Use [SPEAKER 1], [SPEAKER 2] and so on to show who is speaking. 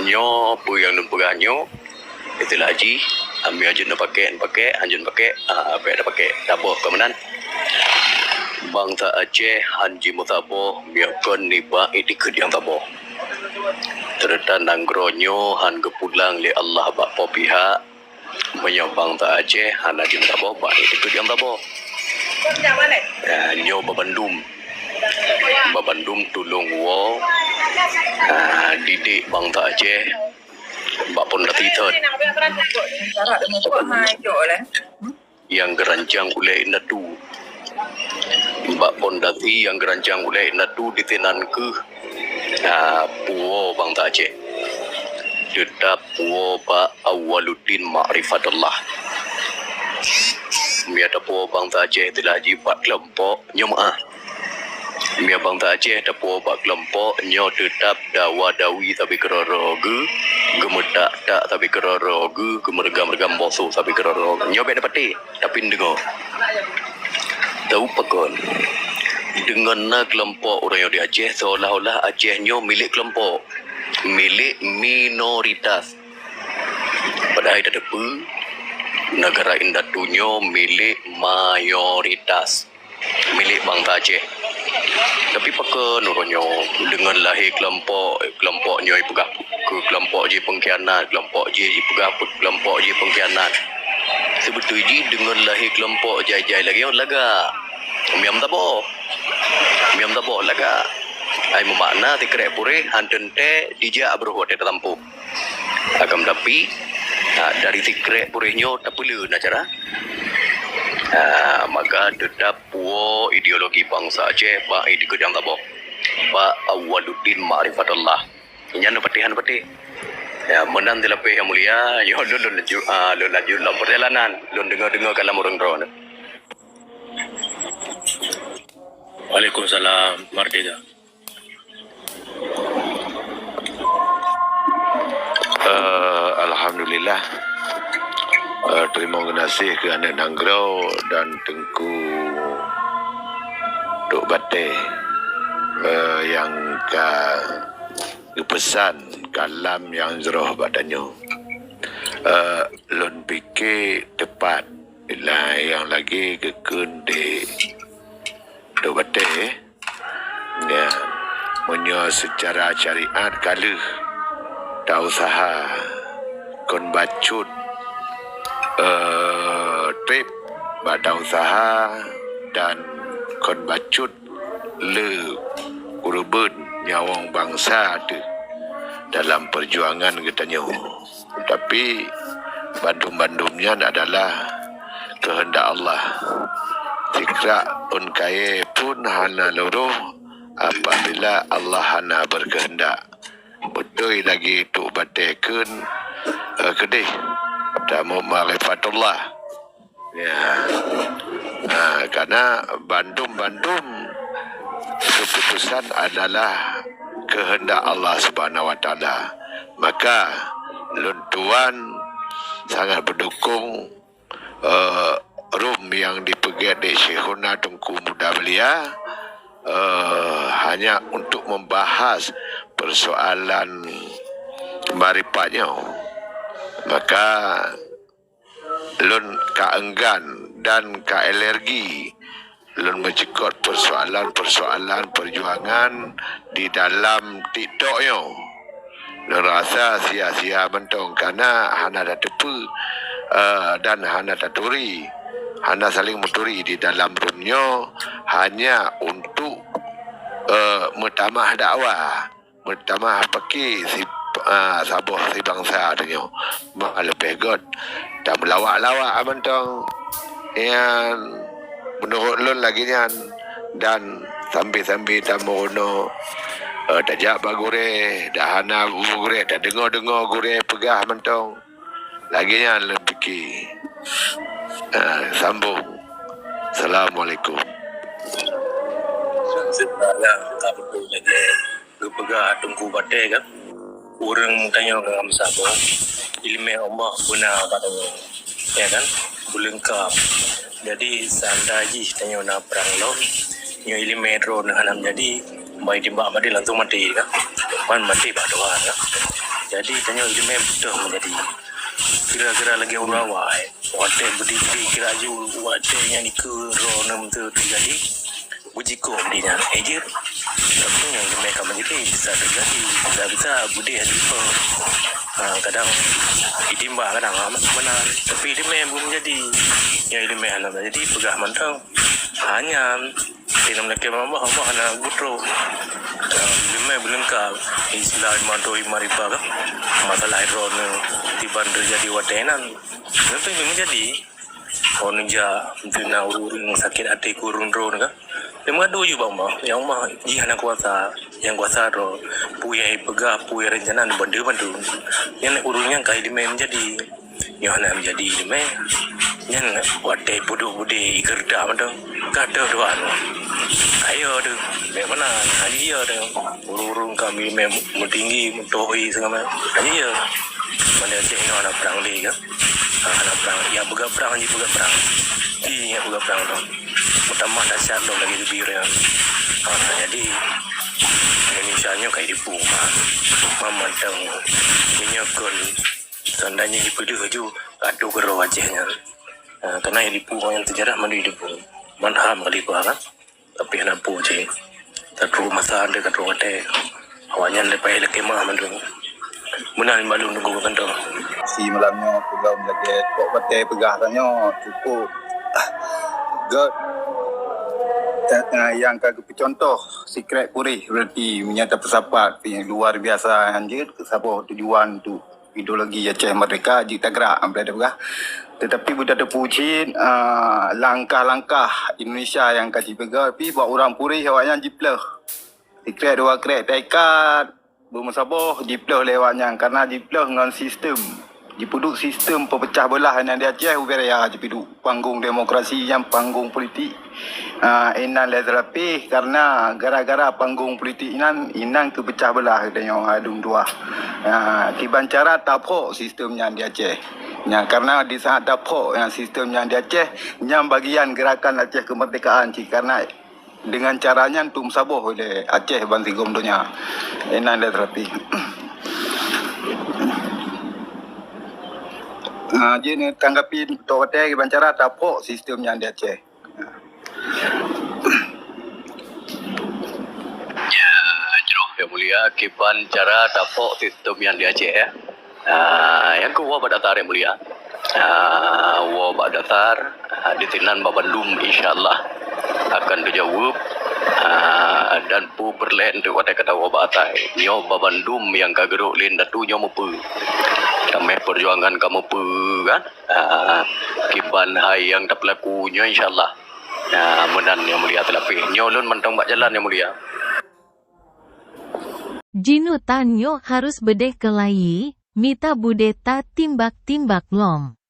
[SPEAKER 1] nyo apa yang nun peganyo itulah haji ambil haji nak pakai hanjun pakai apa ada pakai taboh kemenan bang tak Aceh hanji mutabo biarkan niba itikut yang taboh terdan nanggronyo han kepulang li Allah bakpo pihak menyobang tak Aceh han haji mutabo ba itikut yang taboh nyo babandum tulung wo didik bang tak Aceh bak pun dah titot yang gerancang oleh nadu bak pun dati yang gerancang oleh nadu ditenan ke puo bang tak Aceh tetap puo ba Awaluddin Ma'rifatullah miata puo bang tak Aceh telah jibat kelompok nyomah Mia bang tak Aceh dapo bak kelompok nyo tetap dawa dawi tapi keroro gemedak tak tapi keroro gemergam-regam bosu tapi keroro nyo be dapat tapi dengo tahu pakon dengan kelompok orang yang di Aceh seolah-olah Aceh nyo milik kelompok milik minoritas padahal ada depu negara indatunyo milik mayoritas milik bang tak Aceh tapi pakai nuronyo dengan lahir kelompoknya ipegah ke kelompok je pengkhianat kelompok je ipegah kelompok je pengkhianat sebetulnya dengan lahir kelompok jai-jai lagi laga miam tabo laga ai memakna tikrek pure hanten te dijak berhut te tampu agam tapi dari tikrek purenyo tak perlu nak cara maka tetap puo ideologi bangsa Aceh ba ikut yang tabo ba Awaluddin Ma'rifatullah nyana patihan pati ya menan dilape yang mulia yo lun laju dalam perjalanan lun dengar kalam orang drone.
[SPEAKER 2] Waalaikumsalam Mardika.
[SPEAKER 3] Alhamdulillah. Terima kasih kerana Nanggro dan Tengku Duk Bate yang pesan kalam yang zeroh badannya. Lon fikir tepat bila yang lagi kekun di Duk Bate ya punya secara syariat kalau tak usaha kon bacut trip badan usaha dan kon bacut le kurban nyawang bangsa tu dalam perjuangan katanya tapi bandum-bandumnya adalah kehendak Allah tikra un kaya pun hana luruh apabila Allah hana berkehendak betul lagi tu batekun kedih Tamu Ma'rifatullah ya karena bandum-bandum keputusan adalah kehendak Allah Subhanahu Wa Taala maka luntuan sangat berdukung room yang dipegang di Syekhuna Tengku Muda Belia hanya untuk membahas persoalan marifatnya maka lun kaenggan dan alergi lun mencekut persoalan perjuangan di dalam TikToknya lun rasa sia-sia mentong karena hana ada tepu dan hana taturi hana saling menturi di dalam roomnya hanya untuk mutamah dakwah mutamah pakai sabuh si bangsa adanya lebih god tak melawak-lawak abantong yang menurut lun lagi nyan dan sambil-sambil tamu no tajak bagure dah hana gure dah dengar gure pegah mentong lagi nyan lun fikir sambung. Assalamualaikum.
[SPEAKER 2] Sebenarnya tak betul lagi pegah Tengku Bate kan orang tanya dengan Sabah ilmu Allah guna pada ya kan belengkap jadi sandaji tanya nak perang lom nyo ilmu metro nak jadi baik timbak mati langsung mati kan Wan mati bah doa ya. Jadi tanya ilmu betul menjadi kira-kira lagi orang awai. Wate berdiri kira ju wate yang ronam tu terjadi. Uji ko dinya ejir. Tapi yang ilmu kamu jadi bisa terjadi. Bisa budi hati pun. Kadang idimba kadang menan. Tapi ilmu belum jadi. Yang ilmu anak jadi pegah mantang. Hanya tinam nak kemama hamba hana gutro. Ilmu belum kau istilah manto imaripa kan. Masalah ron tiban terjadi watenan. Nanti belum jadi. Orang ja dina urung sakit hati kurun ron kan. Memang ada juga bang, yang mah jika nak yang kuasa ro puya pegah puya rencana bantu. Yang urungnya kaya dimain jadi, yang nak menjadi dimain. Yang wadah budu kerja macam kata doan. Ayo tu, mana aja tu urung kami memang tinggi mentohi segala aja. Mana cina anak perang lagi kan? Anak perang, ya bukan perang je bukan perang. Iya bukan perang tu. Pertama dasar tu lagi lebih yang. Jadi Indonesia nya kayak di rumah, memandang menyokol tandanya di pedu ju adu kero wajahnya. Karena yang di rumah yang terjarak mandu di rumah, manham kali kan. Tapi anak puji, terus masa anda kat rumah teh, awalnya lepas lagi mah mandu. Menang malu nunggu kan tu.
[SPEAKER 4] Si malamnya program lagi kok pate pegah tanya cukup good yang kagak contoh secret puri berarti menyata persapat yang luar biasa anjir kesabah tujuan tu ideologi Aceh Merdeka kita gerak ambil ada pegah tetapi budak ada pucin langkah-langkah Indonesia yang kaji pegah tapi buat orang puri awaknya jiplah secret dua krek tekat bermusabah jiplah lewatnya karena jiplah dengan sistem dipuduk sistem pepecah belah yang di Aceh uberaya dipuduk panggung demokrasi yang panggung politik inan leterapi karena gara-gara panggung politik inan kepecah belah dengan adung dua tiban cara tapok sistemnya di Aceh karena di saat tapok yang sistemnya di Aceh yang bagian gerakan Aceh kemerdekaan karena dengan caranya untuk saboh oleh Aceh banti gomdonya inan leterapi jadi tanggapi Tok Wate Bancara tapok sistemnya di Aceh.
[SPEAKER 1] Ya, jeroh yang mulia kipan cara tapok sistem yang di Aceh ya. Yang kedua badatar yang mulia. Wa badatar di Tinan Babandum insyaallah akan dijawab dan pu berlen tu kata kata wa batai. Nyo Babandum yang kageruk lin datu nyo mepu. Kami perjuangan kamu pu kan kiban hai yang tak pelakunya insyaallah menan yang mulia telapi nyolun mentong bak jalan yang mulia
[SPEAKER 5] Jinu tanyo harus bedeh kelai mita budeta timbak-timbak long